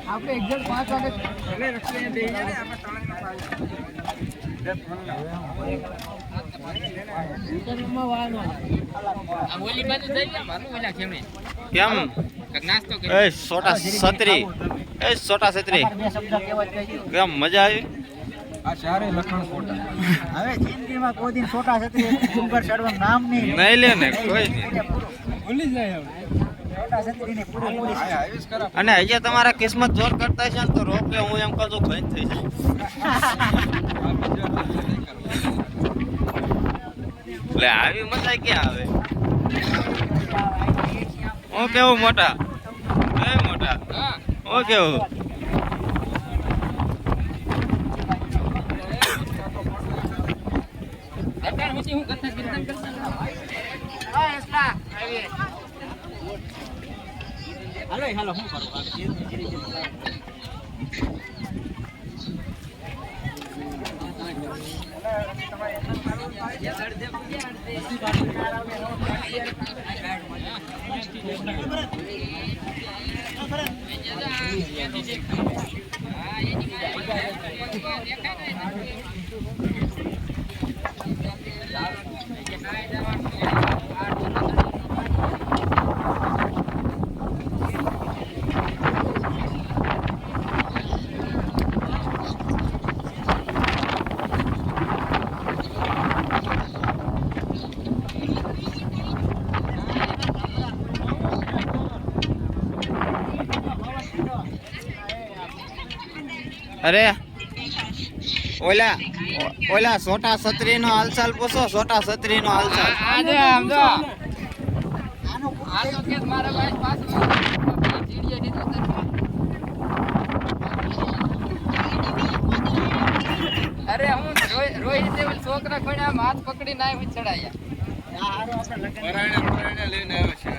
આપણે એક્ઝેક્ટ 5 વાગે કેમ મજા આવી? આ ચારે લખણ ફોટા હવે જિંદગીમાં કોઈ દિન છોટા છત્રી ડુંગર ચડવાનું નામ નહીં લે ને કોઈ ભૂલી જાય હવે છોટા છત્રીને પૂરી અને અહીંયા તમારા કિસ્મત જોર કરતા છે ને તો રોકે હું એમ કહું છું બંધ થઈ જાય. એટલે આવી મજા ક્યાં આવે? હું કેવું મોટા મોટા હું કેવું હાલો હું કરું અરે ઓલા છોટા છત્રી નો હાલચાલ પૂછો. છોટા છત્રી નો હાલચાલ અરે હું રોહિત છોકરા ખોડ્યા હાથ પકડી ના ચડાયા લઈને આવ્યો છે.